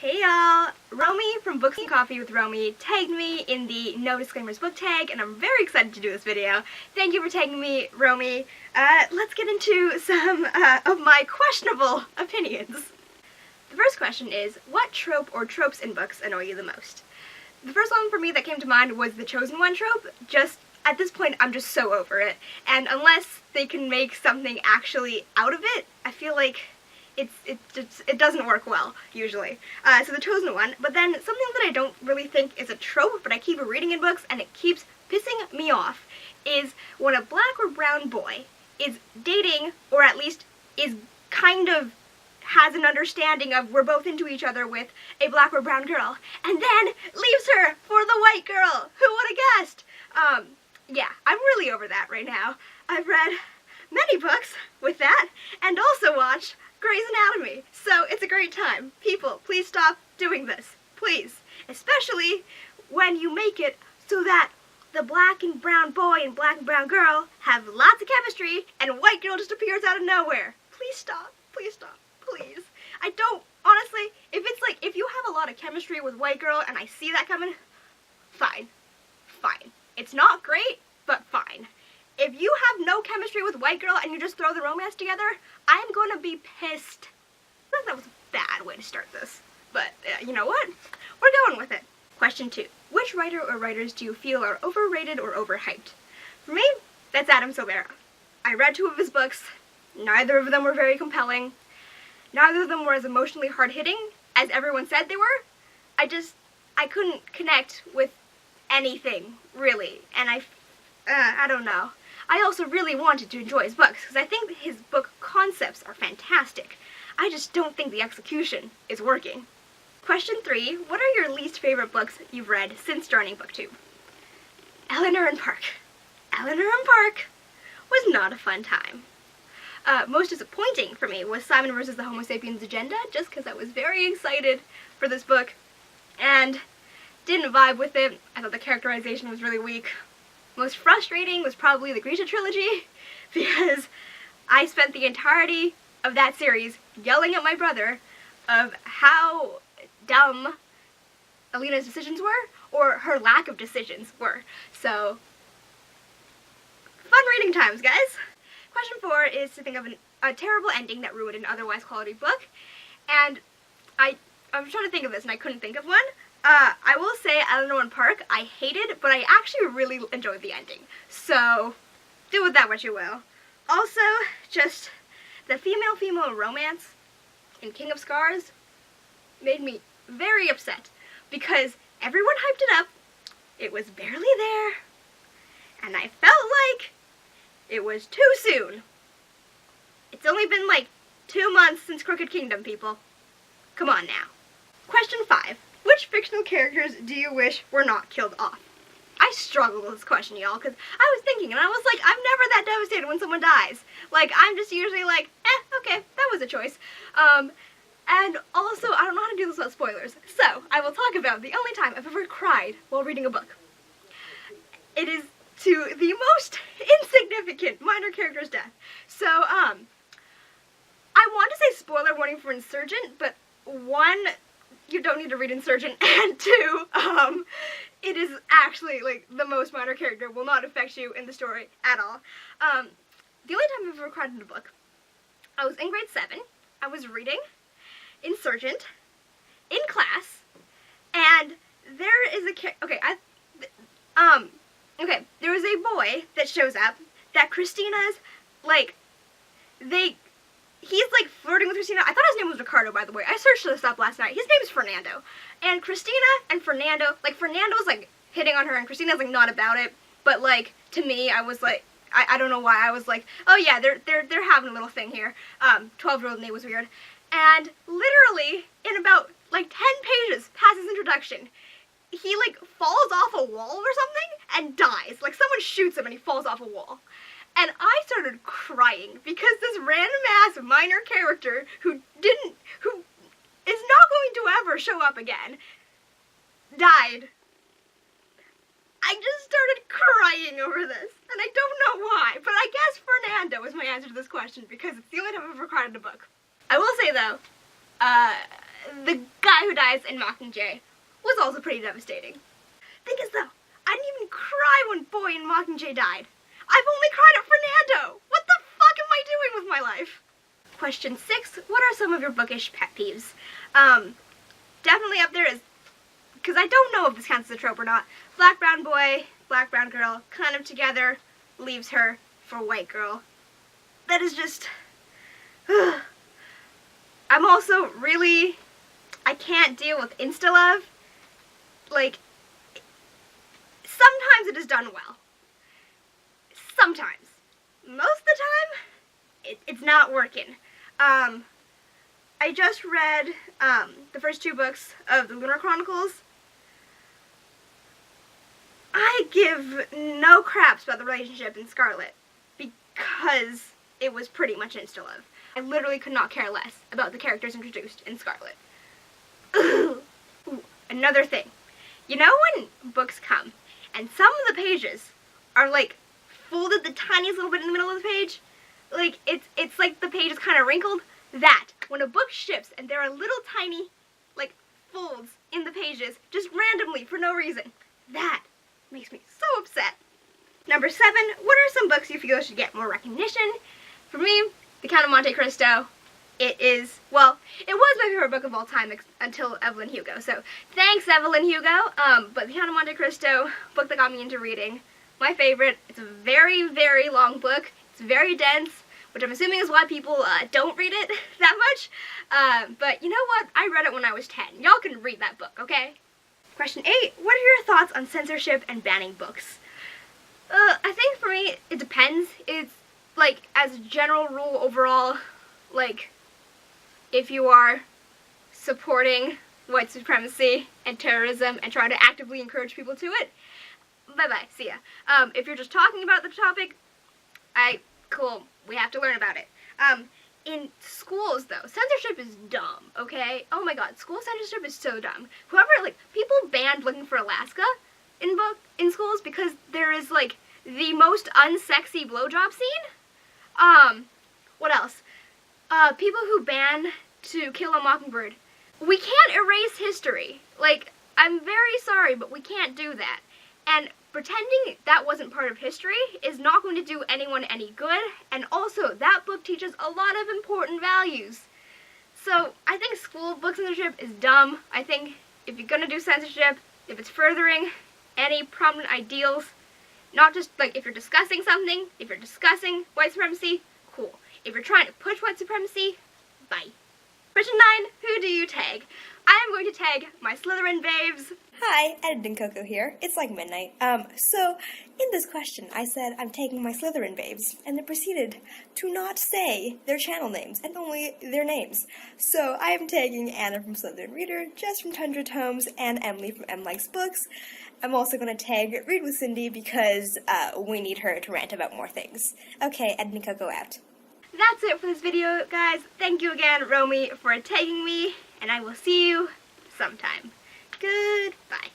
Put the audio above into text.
Hey y'all! Romy from Books and Coffee with Romy tagged me in the No Disclaimers book tag, and I'm very excited to do this video. Thank you for tagging me, Romy. Let's get into some of my questionable opinions. The first question is, what trope or tropes in books annoy you the most? The first one for me that came to mind was the chosen one trope. Just, at this point, I'm just so over it. And unless they can make something actually out of it, I feel like it doesn't work well, usually. So the chosen one, but then something that I don't really think is a trope, but I keep reading in books and it keeps pissing me off, is when a black or brown boy is dating, or at least is kind of has an understanding of we're both into each other with a black or brown girl, and then leaves her for the white girl. Who would have guessed? Yeah, I'm really over that right now. I've read many books with that, and also watched Grey's Anatomy, so it's a great time. People, please stop doing this. Please. Especially when you make it so that the black and brown boy and black and brown girl have lots of chemistry and white girl just appears out of nowhere. Please stop. Please stop. Please. I don't, honestly, if you have a lot of chemistry with white girl and I see that coming, fine. Fine. It's not great, but fine. If you have no chemistry with white girl and you just throw the romance together, I'm gonna be pissed. I think that was a bad way to start this, but you know what? We're going with it. Question 2. Which writer or writers do you feel are overrated or overhyped? For me, that's Adam Silvera. I read 2 of his books. Neither of them were very compelling. Neither of them were as emotionally hard-hitting as everyone said they were. I couldn't connect with anything, really, and I don't know. I also really wanted to enjoy his books, because I think his book concepts are fantastic. I just don't think the execution is working. Question 3. What are your least favorite books you've read since joining BookTube? Eleanor and Park. Eleanor and Park was not a fun time. Most disappointing for me was Simon vs. the Homo Sapiens Agenda, just because I was very excited for this book, and didn't vibe with it. I thought the characterization was really weak. Most frustrating was probably the Grisha trilogy, because I spent the entirety of that series yelling at my brother of how dumb Alina's decisions were, or her lack of decisions were. So, fun reading times, guys! Question 4 is to think of a terrible ending that ruined an otherwise quality book, and I was trying to think of this and I couldn't think of one. I will say Eleanor and Park I hated, but I actually really enjoyed the ending. So, do with that what you will. Also, just the female-female romance in King of Scars made me very upset, because everyone hyped it up, it was barely there, and I felt like it was too soon. It's only been like 2 months since Crooked Kingdom, people. Come on now. Question 5. Which fictional characters do you wish were not killed off? I struggled with this question, y'all, because I was thinking, and I was like, I'm never that devastated when someone dies. Like, I'm just usually like, okay, that was a choice. And also, I don't know how to do this without spoilers, so I will talk about the only time I've ever cried while reading a book. It is to the most insignificant minor character's death. So, I want to say spoiler warning for Insurgent, but 1, you don't need to read Insurgent, and 2, it is actually, like, the most minor character, will not affect you in the story at all. The only time I've ever cried in a book, I was in grade 7, I was reading Insurgent in class, and there is a there is a boy that shows up that Christina's, like, he's, like, flirting with Christina. I thought his name was Ricardo, by the way. I searched this up last night. His name is Fernando. And Christina and Fernando, like, Fernando's, like, hitting on her, and Christina's, like, not about it. But, like, to me, I was, like, I don't know why. I was like, oh, yeah, they're having a little thing here. 12-year-old name was weird. And literally, in about, like, 10 pages past his introduction, he, like, falls off a wall or something and dies. Like, someone shoots him and he falls off a wall. And I started crying because this random-ass minor character who is not going to ever show up again, died. I just started crying over this, and I don't know why, but I guess Fernando is my answer to this question because it's the only time I've ever cried in a book. I will say, though, the guy who dies in Mockingjay was also pretty devastating. Thing is though, I didn't even cry when Boy in Mockingjay died. I've only cried at Fernando! What the fuck am I doing with my life? Question 6, what are some of your bookish pet peeves? Definitely up there is, because I don't know if this counts as a trope or not, black brown boy, black brown girl, kind of together, leaves her for white girl. That is just... I'm also really... I can't deal with insta-love. Like, sometimes it is done well. Sometimes. Most of the time, it's not working. I just read the first 2 books of the Lunar Chronicles. I give no craps about the relationship in Scarlet because it was pretty much insta-love. I literally could not care less about the characters introduced in Scarlet. Ooh, another thing. You know when books come and some of the pages are like folded the tiniest little bit in the middle of the page? Like it's like the page is kind of wrinkled? That. When a book ships and there are little tiny like folds in the pages just randomly for no reason. That makes me so upset. Number 7, what are some books you feel should get more recognition? For me, The Count of Monte Cristo. It is, well, it was my favorite book of all time until Evelyn Hugo. So thanks, Evelyn Hugo. But The Count of Monte Cristo, book that got me into reading. My favorite. It's a very, very long book. It's very dense, which I'm assuming is why people don't read it that much. But you know what? I read it when I was 10. Y'all can read that book, okay? Question 8, what are your thoughts on censorship and banning books? I think for me, it depends. It's, like, as a general rule overall, like, if you are supporting white supremacy and terrorism and trying to actively encourage people to it, bye-bye, see ya. If you're just talking about the topic, cool, we have to learn about it. In schools, though, censorship is dumb, okay? Oh my god, school censorship is so dumb. Whoever, like, people banned Looking for Alaska in schools because there is, like, the most unsexy blowjob scene. What else? People who ban To Kill a Mockingbird. We can't erase history. Like, I'm very sorry, but we can't do that. And pretending that wasn't part of history is not going to do anyone any good, and also, that book teaches a lot of important values. So, I think school book censorship is dumb. I think if you're gonna do censorship, if it's furthering any prominent ideals, not just, like, if you're discussing something, if you're discussing white supremacy, cool. If you're trying to push white supremacy, bye. Question 9, who do you tag? I am going to tag my Slytherin babes. Hi, Editing Coco here. It's like midnight. So, in this question, I said I'm tagging my Slytherin babes, and it proceeded to not say their channel names, and only their names. So, I am tagging Anna from Slytherin Reader, Jess from Tundra Tomes, and Emily from M Likes Books. I'm also going to tag Read with Cindy because we need her to rant about more things. Okay, Editing Coco out. That's it for this video, guys. Thank you again, Romy, for tagging me, and I will see you sometime. Goodbye.